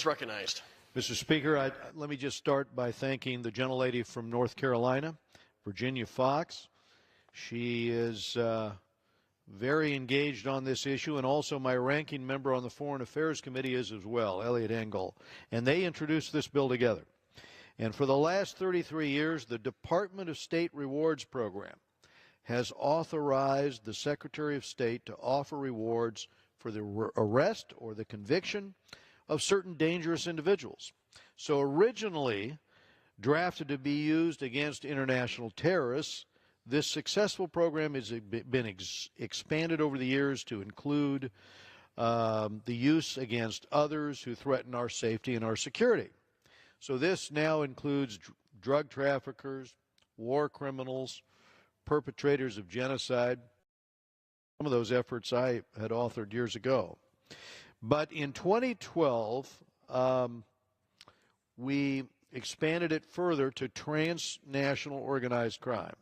It's recognized. Mr. Speaker, let me just start by thanking the gentlelady from North Carolina, Virginia Foxx. She is very engaged on this issue, and also my ranking member on the Foreign Affairs Committee is as well, Eliot Engel. And they introduced this bill together. And for the last 33 years, the Department of State Rewards Program has authorized the Secretary of State to offer rewards for the arrest or the conviction of certain dangerous individuals. So originally drafted to be used against international terrorists, this successful program has been expanded over the years to include the use against others who threaten our safety and our security. So this now includes drug traffickers, war criminals, perpetrators of genocide. Some of those efforts I had authored years ago. But in 2012, we expanded it further to transnational organized crime.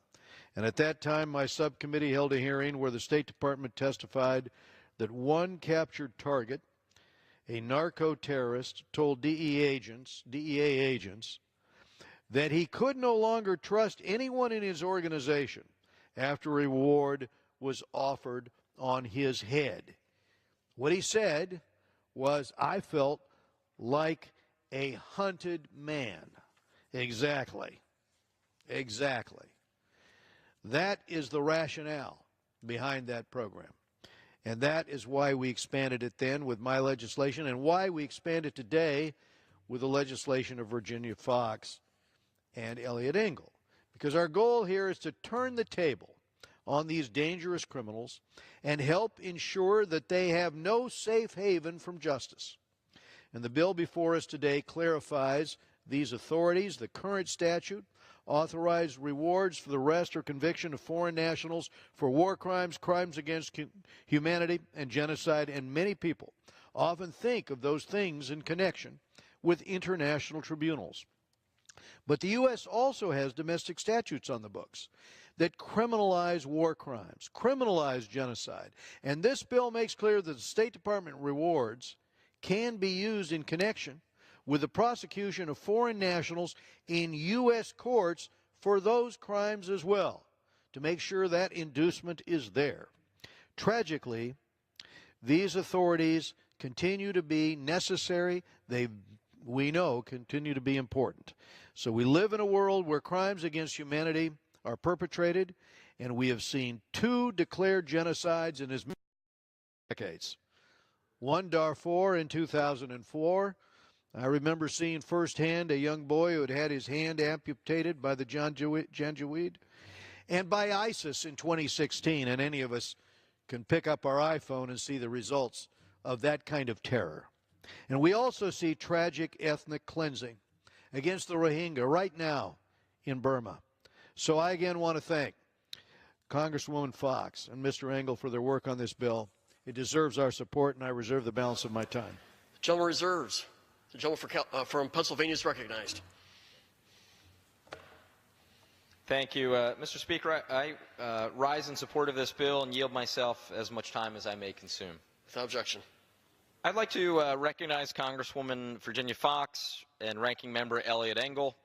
And at that time, my subcommittee held a hearing where the State Department testified that one captured target, a narco-terrorist, told DEA agents that he could no longer trust anyone in his organization after a reward was offered on his head. What he said was, "I felt like a hunted man." Exactly. Exactly. That is the rationale behind that program. And that is why we expanded it then with my legislation, and why we expand it today with the legislation of Virginia Foxx and Eliot Engel. Because our goal here is to turn the table on these dangerous criminals and help ensure that they have no safe haven from justice. And the bill before us today clarifies these authorities. The current statute authorized rewards for the arrest or conviction of foreign nationals for war crimes, crimes against humanity, and genocide, and many people often think of those things in connection with international tribunals. But the U.S. also has domestic statutes on the books that criminalize war crimes, criminalize genocide. And this bill makes clear that the State Department rewards can be used in connection with the prosecution of foreign nationals in U.S. courts for those crimes as well, to make sure that inducement is there. Tragically, these authorities continue to be necessary. We know, continue to be important. So we live in a world where crimes against humanity are perpetrated, and we have seen 2 declared genocides in as many decades. One, Darfur in 2004. I remember seeing firsthand a young boy who had had his hand amputated by the Janjaweed, and by ISIS in 2016. And any of us can pick up our iPhone and see the results of that kind of terror. And we also see tragic ethnic cleansing against the Rohingya right now in Burma. So I again want to thank Congresswoman Foxx and Mr. Engel for their work on this bill. It deserves our support, and I reserve the balance of my time. The gentleman reserves. The gentleman from Pennsylvania is recognized. Thank you. Mr. Speaker, I rise in support of this bill and yield myself as much time as I may consume. Without objection. I'd like to recognize Congresswoman Virginia Foxx and Ranking Member Eliot Engel,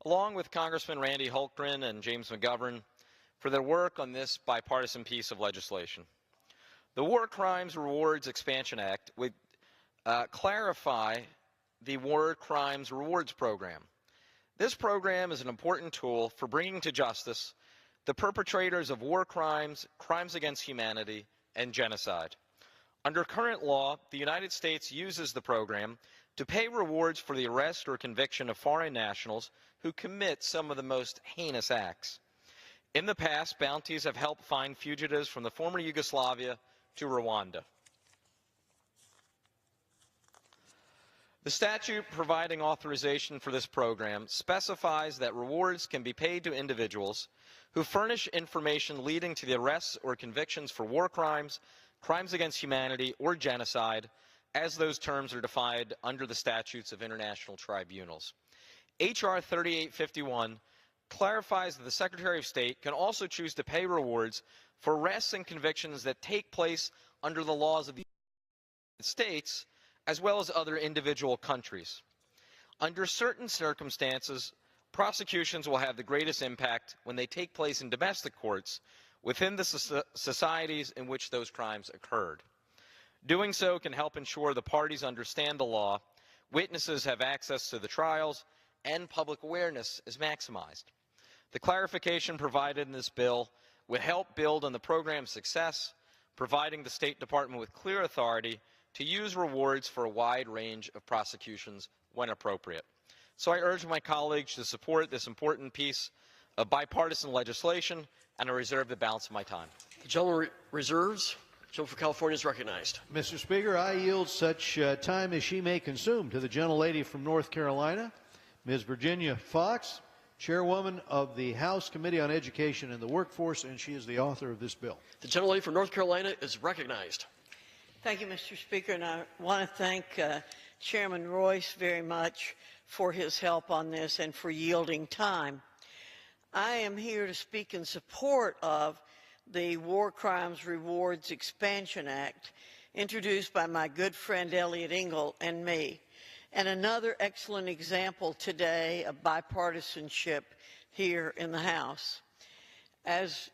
along with Congressman Randy Hultgren and James McGovern, for their work on this bipartisan piece of legislation. The War Crimes Rewards Expansion Act would clarify the War Crimes Rewards Program. This program is an important tool for bringing to justice the perpetrators of war crimes, crimes against humanity, and genocide. Under current law, the United States uses the program to pay rewards for the arrest or conviction of foreign nationals who commit some of the most heinous acts. In the past, bounties have helped find fugitives from the former Yugoslavia to Rwanda. The statute providing authorization for this program specifies that rewards can be paid to individuals who furnish information leading to the arrests or convictions for war crimes, crimes against humanity, or genocide, as those terms are defined under the statutes of international tribunals. H.R. 3851 clarifies that the Secretary of State can also choose to pay rewards for arrests and convictions that take place under the laws of the United States, as well as other individual countries. Under certain circumstances, prosecutions will have the greatest impact when they take place in domestic courts within the societies in which those crimes occurred. Doing so can help ensure the parties understand the law, witnesses have access to the trials, and public awareness is maximized. The clarification provided in this bill will help build on the program's success, providing the State Department with clear authority to use rewards for a wide range of prosecutions when appropriate. So I urge my colleagues to support this important piece of bipartisan legislation, and I reserve the balance of my time. The gentleman reserves. The gentleman for California is recognized. Mr. Speaker, I yield such time as she may consume to the gentlelady from North Carolina, Ms. Virginia Foxx, Chairwoman of the House Committee on Education and the Workforce, and she is the author of this bill. The gentlelady from North Carolina is recognized. Thank you, Mr. Speaker, and I want to thank Chairman Royce very much for his help on this and for yielding time. I am here to speak in support of the War Crimes Rewards Expansion Act, introduced by my good friend Eliot Engel and me, and another excellent example today of bipartisanship here in the House. As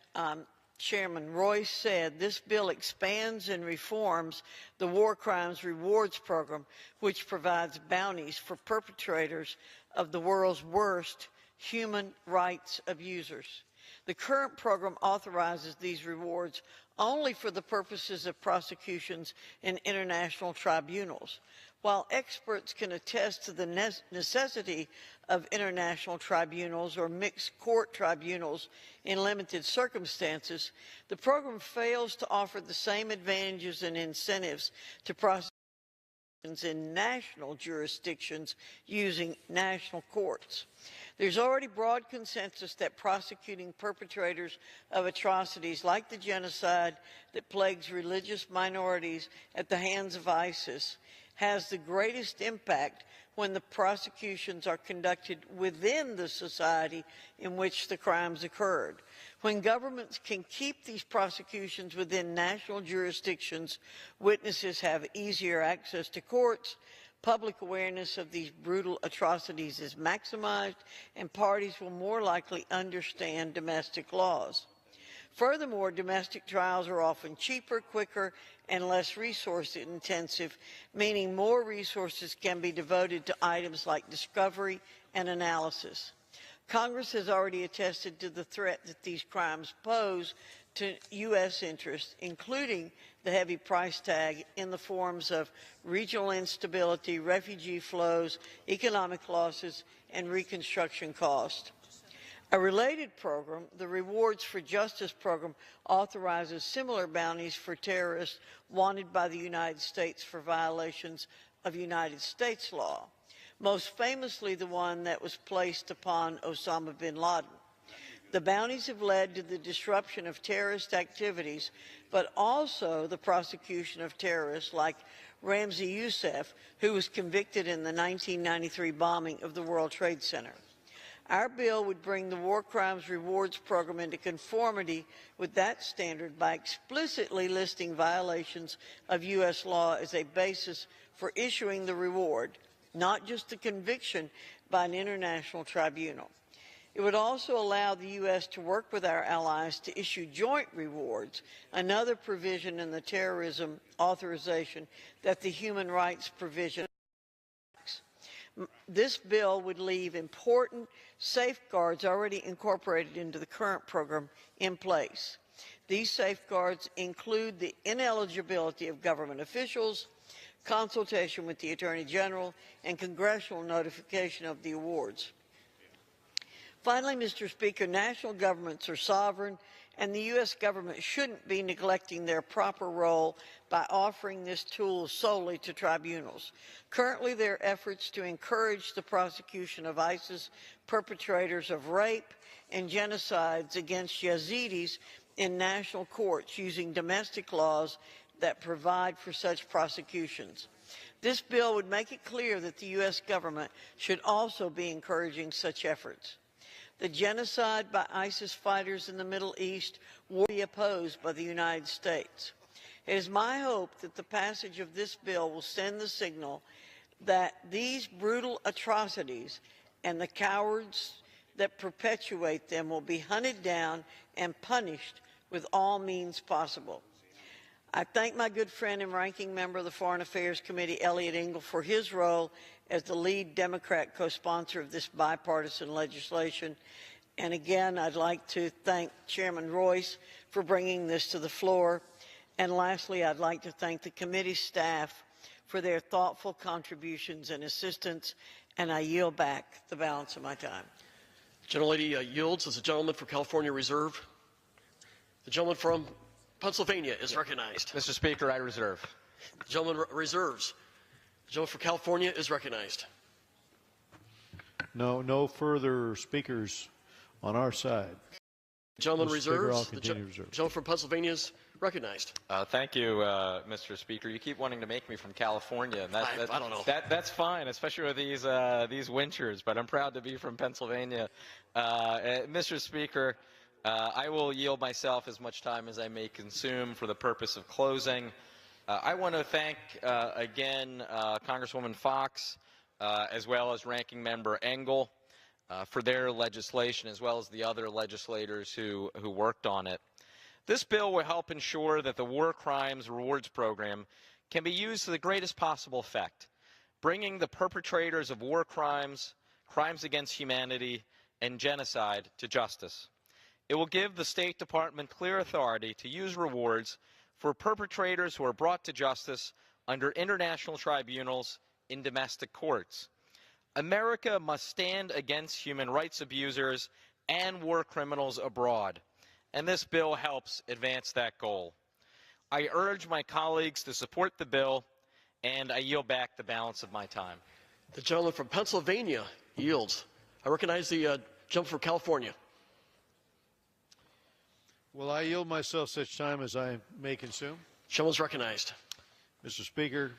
Chairman Royce said, this bill expands and reforms the War Crimes Rewards Program, which provides bounties for perpetrators of the world's worst human rights abusers. The current program authorizes these rewards only for the purposes of prosecutions in international tribunals. While experts can attest to the necessity of international tribunals or mixed court tribunals in limited circumstances, the program fails to offer the same advantages and incentives to prosecutions in national jurisdictions using national courts. There's already broad consensus that prosecuting perpetrators of atrocities like the genocide that plagues religious minorities at the hands of ISIS has the greatest impact when the prosecutions are conducted within the society in which the crimes occurred. When governments can keep these prosecutions within national jurisdictions, witnesses have easier access to courts, public awareness of these brutal atrocities is maximized, and parties will more likely understand domestic laws. Furthermore, domestic trials are often cheaper, quicker, and less resource-intensive, meaning more resources can be devoted to items like discovery and analysis. Congress has already attested to the threat that these crimes pose to U.S. interests, including the heavy price tag in the forms of regional instability, refugee flows, economic losses, and reconstruction costs. A related program, the Rewards for Justice program, authorizes similar bounties for terrorists wanted by the United States for violations of United States law, most famously the one that was placed upon Osama bin Laden. The bounties have led to the disruption of terrorist activities, but also the prosecution of terrorists like Ramzi Youssef, who was convicted in the 1993 bombing of the World Trade Center. Our bill would bring the War Crimes Rewards Program into conformity with that standard by explicitly listing violations of U.S. law as a basis for issuing the reward, not just the conviction by an international tribunal. It would also allow the U.S. to work with our allies to issue joint rewards, another provision in the terrorism authorization that the human rights provision. This bill would leave important safeguards already incorporated into the current program in place. These safeguards include the ineligibility of government officials, consultation with the Attorney General, and congressional notification of the awards. Finally, Mr. Speaker, national governments are sovereign, and the U.S. government shouldn't be neglecting their proper role by offering this tool solely to tribunals. Currently, there are efforts to encourage the prosecution of ISIS perpetrators of rape and genocides against Yazidis in national courts using domestic laws that provide for such prosecutions. This bill would make it clear that the U.S. government should also be encouraging such efforts. The genocide by ISIS fighters in the Middle East will be opposed by the United States. It is my hope that the passage of this bill will send the signal that these brutal atrocities and the cowards that perpetuate them will be hunted down and punished with all means possible. I thank my good friend and ranking member of the Foreign Affairs Committee, Eliot Engel, for his role as the lead Democrat co-sponsor of this bipartisan legislation. And again, I'd like to thank Chairman Royce for bringing this to the floor. And lastly, I'd like to thank the committee staff for their thoughtful contributions and assistance, and I yield back the balance of my time. The gentlelady yields as the gentleman for California Reserve. The gentleman from Pennsylvania is recognized. Mr. Speaker, I reserve. The gentleman reserves. The gentleman for California is recognized. No further speakers on our side. The gentleman Mr. Speaker, reserves. I'll The continue to reserve. gentleman from Pennsylvania is recognized. Thank you, Mr. Speaker. You keep wanting to make me from California, and I don't know. That's fine, especially with these winters. But I'm proud to be from Pennsylvania. Mr. Speaker, I will yield myself as much time as I may consume for the purpose of closing. I want to thank again Congresswoman Fox, as well as Ranking Member Engel, for their legislation, as well as the other legislators who worked on it. This bill will help ensure that the War Crimes Rewards Program can be used to the greatest possible effect, bringing the perpetrators of war crimes, crimes against humanity, and genocide to justice. It will give the State Department clear authority to use rewards for perpetrators who are brought to justice under international tribunals in domestic courts. America must stand against human rights abusers and war criminals abroad, and this bill helps advance that goal. I urge my colleagues to support the bill, and I yield back the balance of my time. The gentleman from Pennsylvania yields. I recognize the gentleman from California. Will I yield myself such time as I may consume? Gentleman's recognized. Mr. Speaker,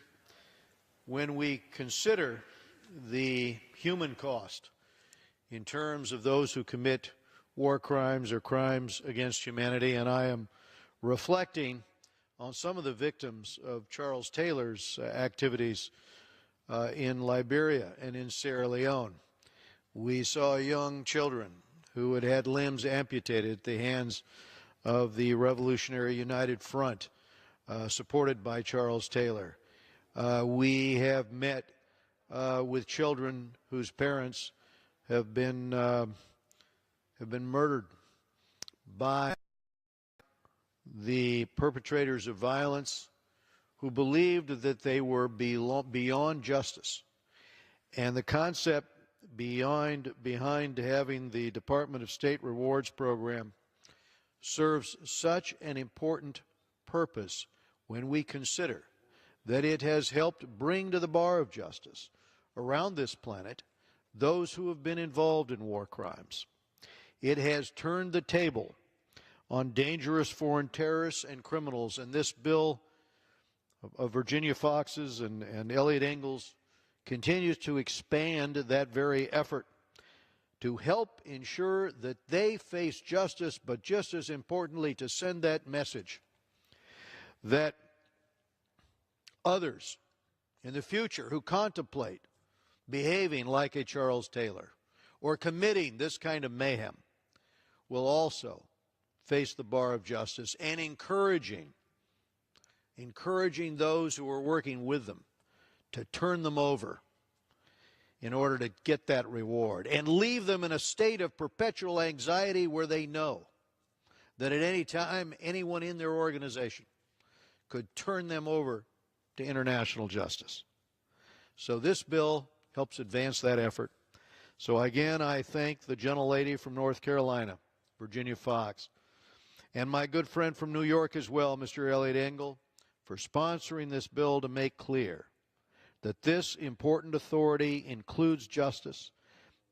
when we consider the human cost in terms of those who commit war crimes or crimes against humanity, and I am reflecting on some of the victims of Charles Taylor's activities in Liberia and in Sierra Leone. We saw young children who had had limbs amputated at the hands of the Revolutionary United Front, supported by Charles Taylor. We have met with children whose parents have been murdered by the perpetrators of violence who believed that they were beyond justice. And the concept behind having the Department of State Rewards program serves such an important purpose when we consider that it has helped bring to the bar of justice around this planet those who have been involved in war crimes. It has turned the table on dangerous foreign terrorists and criminals, and this bill of Virginia Fox's and Eliot Engel's continues to expand that very effort to help ensure that they face justice, but just as importantly to send that message that others in the future who contemplate behaving like a Charles Taylor or committing this kind of mayhem will also face the bar of justice, and encouraging those who are working with them to turn them over in order to get that reward and leave them in a state of perpetual anxiety where they know that at any time anyone in their organization could turn them over to international justice. So this bill helps advance that effort. So again, I thank the gentlelady from North Carolina, Virginia Fox, and my good friend from New York as well, Mr. Eliot Engel, for sponsoring this bill to make clear that this important authority includes justice,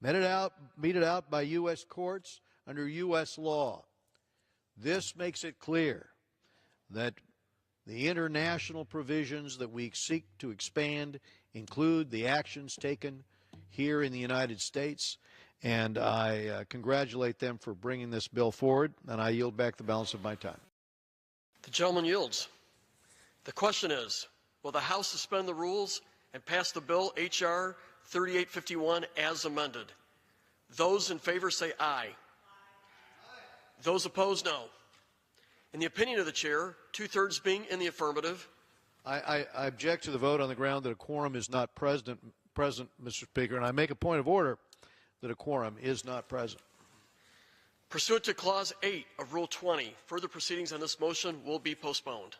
meted out by U.S. courts under U.S. law. This makes it clear that the international provisions that we seek to expand include the actions taken here in the United States, and I congratulate them for bringing this bill forward, and I yield back the balance of my time. The gentleman yields. The question is, will the House suspend the rules and pass the bill H.R. 3851 as amended? Those in favor say aye. Those opposed, no. In the opinion of the chair, 2/3 being in the affirmative, I object to the vote on the ground that a quorum is not present, Mr. Speaker, and I make a point of order that a quorum is not present. pursuant to Clause 8 of Rule 20, further proceedings on this motion will be postponed.